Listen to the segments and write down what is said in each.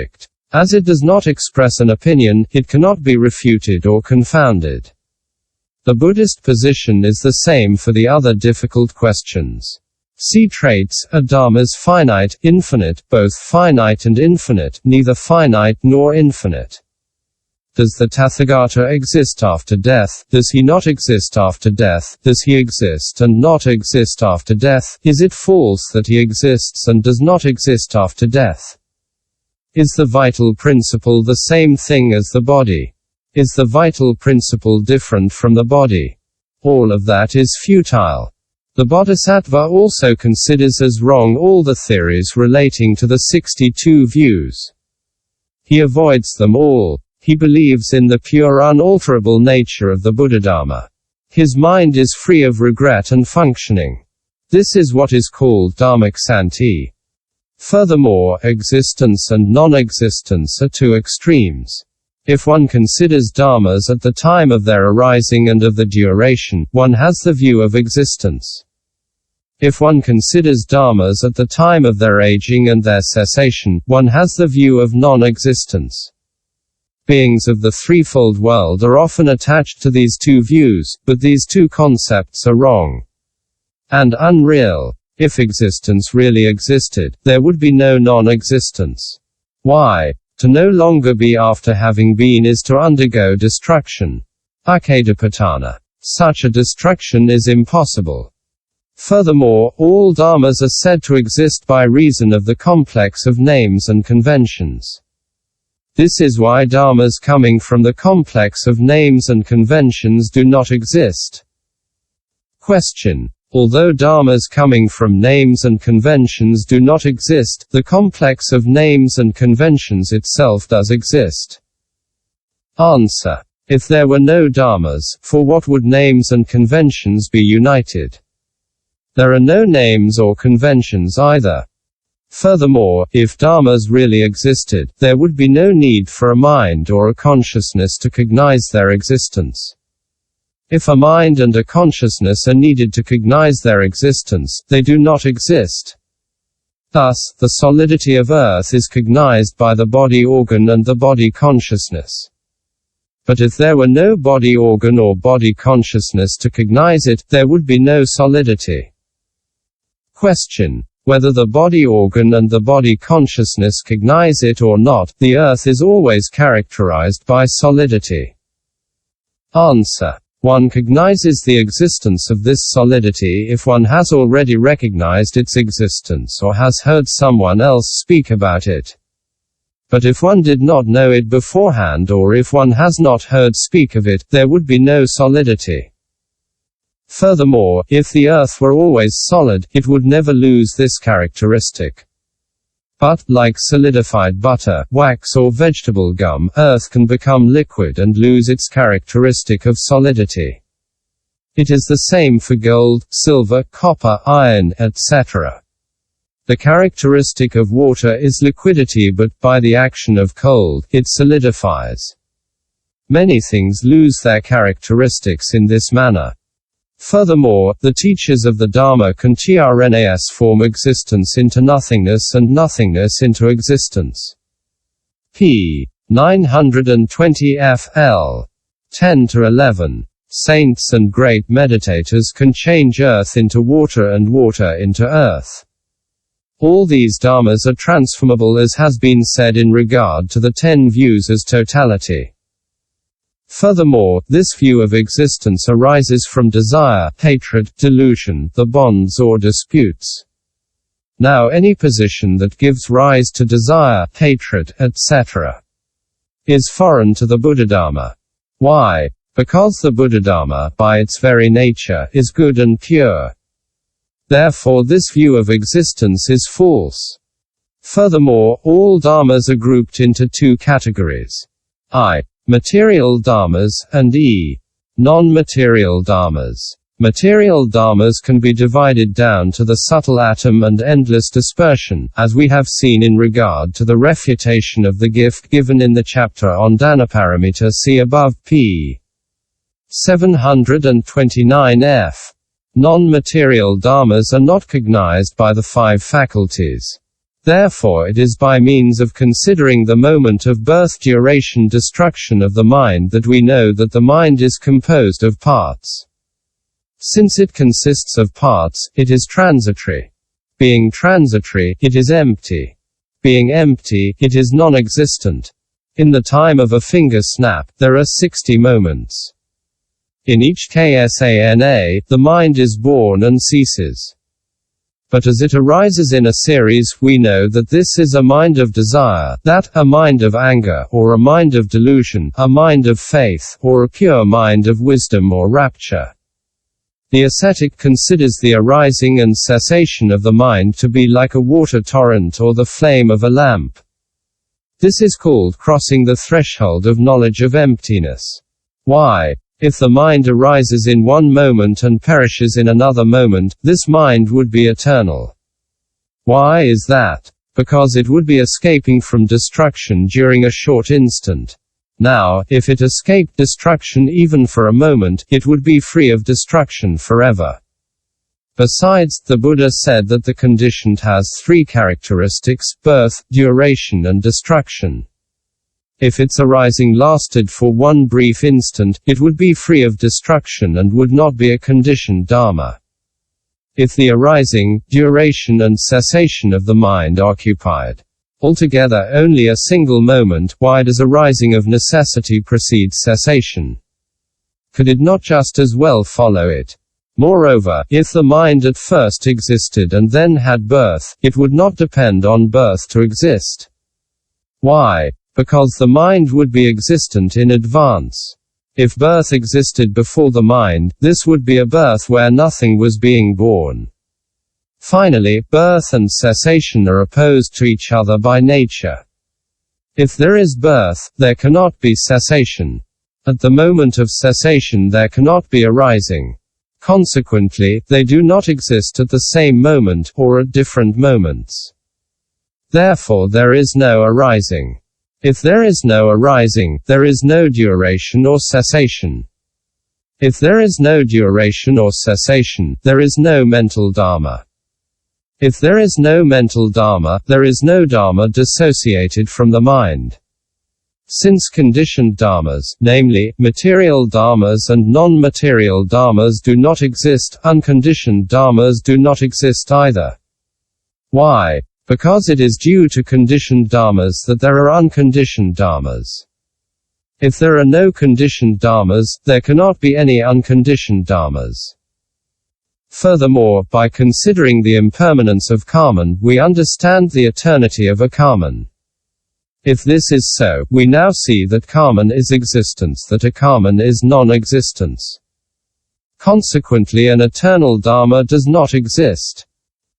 verdict. As it does not express an opinion, it cannot be refuted or confounded. The Buddhist position is the same for the other difficult questions. See traits, are dharmas finite, infinite, both finite and infinite, neither finite nor infinite? Does the Tathagata exist after death? Does he not exist after death? Does he exist and not exist after death? Is it false that he exists and does not exist after death? Is the vital principle the same thing as the body? Is the vital principle different from the body? All of that is futile. The Bodhisattva also considers as wrong all the theories relating to the 62 views. He avoids them all. He believes in the pure unalterable nature of the Buddhadharma. His mind is free of regret and functioning. This is what is called dharmic santi. Furthermore, existence and non-existence are two extremes. If one considers dharmas at the time of their arising and of the duration, one has the view of existence. If one considers dharmas at the time of their aging and their cessation, one has the view of non-existence. Beings of the threefold world are often attached to these two views, but these two concepts are wrong and unreal. If existence really existed, there would be no non-existence. Why? To no longer be after having been is to undergo destruction. Akadapatana. Such a destruction is impossible. Furthermore, all dharmas are said to exist by reason of the complex of names and conventions. This is why dharmas coming from the complex of names and conventions do not exist. Question. Although dharmas coming from names and conventions do not exist, the complex of names and conventions itself does exist. Answer. If there were no dharmas, for what would names and conventions be united? There are no names or conventions either. Furthermore, if dharmas really existed, there would be no need for a mind or a consciousness to cognize their existence. If a mind and a consciousness are needed to cognize their existence, they do not exist. Thus, the solidity of earth is cognized by the body organ and the body consciousness. But if there were no body organ or body consciousness to cognize it, there would be no solidity. Question. Whether the body organ and the body consciousness cognize it or not, the earth is always characterized by solidity. Answer. One cognizes the existence of this solidity if one has already recognized its existence or has heard someone else speak about it. But if one did not know it beforehand or if one has not heard speak of it, there would be no solidity. Furthermore, if the earth were always solid, it would never lose this characteristic. But, like solidified butter, wax or vegetable gum, earth can become liquid and lose its characteristic of solidity. It is the same for gold, silver, copper, iron, etc. The characteristic of water is liquidity, but by the action of cold, it solidifies. Many things lose their characteristics in this manner. Furthermore, the teachers of the Dharma can transform existence into nothingness and nothingness into existence. p. 920 fl. 10-11. Saints and great meditators can change earth into water and water into earth. All these dharmas are transformable, as has been said in regard to the 10 views as totality. Furthermore, this view of existence arises from desire, hatred, delusion, the bonds or disputes. Now any position that gives rise to desire, hatred, etc. is foreign to the Buddhadharma. Why? Because the Buddhadharma, by its very nature, is good and pure. Therefore this view of existence is false. Furthermore, all dharmas are grouped into two categories. I. Material dharmas, and E. Non-material dharmas. Material dharmas can be divided down to the subtle atom and endless dispersion, as we have seen in regard to the refutation of the gift given in the chapter on danaparamita, see above, p. 729 f. Non-material dharmas are not cognized by the 5 faculties. Therefore it is by means of considering the moment of birth, duration, destruction of the mind that we know that the mind is composed of parts. Since it consists of parts, it is transitory. Being transitory, it is empty. Being empty, it is non-existent. In the time of a finger snap, there are 60 moments. In each ksana, the mind is born and ceases. But as it arises in a series, we know that this is a mind of desire, that, a mind of anger, or a mind of delusion, a mind of faith, or a pure mind of wisdom or rapture. The ascetic considers the arising and cessation of the mind to be like a water torrent or the flame of a lamp. This is called crossing the threshold of knowledge of emptiness. Why? If the mind arises in one moment and perishes in another moment, this mind would be eternal. Why is that? Because it would be escaping from destruction during a short instant. Now, if it escaped destruction even for a moment, it would be free of destruction forever. Besides, the Buddha said that the conditioned has 3 characteristics: birth, duration and destruction. If its arising lasted for one brief instant, it would be free of destruction and would not be a conditioned dharma. If the arising, duration and cessation of the mind occupied altogether only a single moment, why does arising of necessity precede cessation? Could it not just as well follow it? Moreover, if the mind at first existed and then had birth, it would not depend on birth to exist. Why? Because the mind would be existent in advance. If birth existed before the mind, this would be a birth where nothing was being born. Finally, birth and cessation are opposed to each other by nature. If there is birth, there cannot be cessation. At the moment of cessation there cannot be arising. Consequently, they do not exist at the same moment, or at different moments. Therefore there is no arising. If there is no arising, there is no duration or cessation. If there is no duration or cessation, there is no mental dharma. If there is no mental dharma, there is no dharma dissociated from the mind. Since conditioned dharmas, namely, material dharmas and non-material dharmas do not exist, unconditioned dharmas do not exist either. Why? Because it is due to conditioned dharmas that there are unconditioned dharmas. If there are no conditioned dharmas, there cannot be any unconditioned dharmas. Furthermore, by considering the impermanence of karman, we understand the eternity of a karman. If this is so, we now see that karman is existence, that a karman is non-existence. Consequently, an eternal dharma does not exist.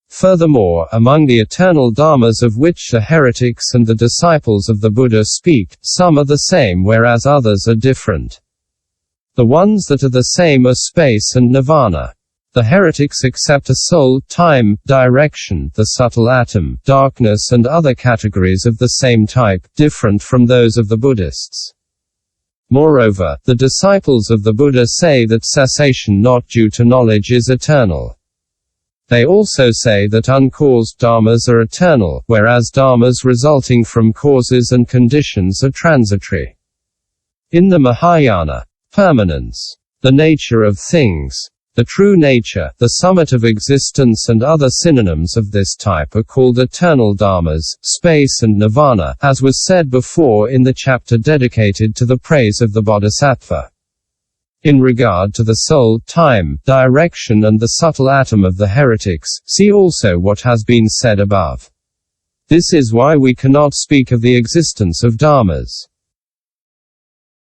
Furthermore, among the eternal dharmas of which the heretics and the disciples of the Buddha speak, some are the same whereas others are different. The ones that are the same are space and nirvana. The heretics accept a soul, time, direction, the subtle atom, darkness and other categories of the same type, different from those of the Buddhists. Moreover, the disciples of the Buddha say that cessation not due to knowledge is eternal. They also say that uncaused dharmas are eternal, whereas dharmas resulting from causes and conditions are transitory. In the Mahayana, permanence, the nature of things, the true nature, the summit of existence and other synonyms of this type are called eternal dharmas, space and nirvana, as was said before in the chapter dedicated to the praise of the Bodhisattva. In regard to the soul, time, direction and the subtle atom of the heretics, see also what has been said above. This is why we cannot speak of the existence of dharmas.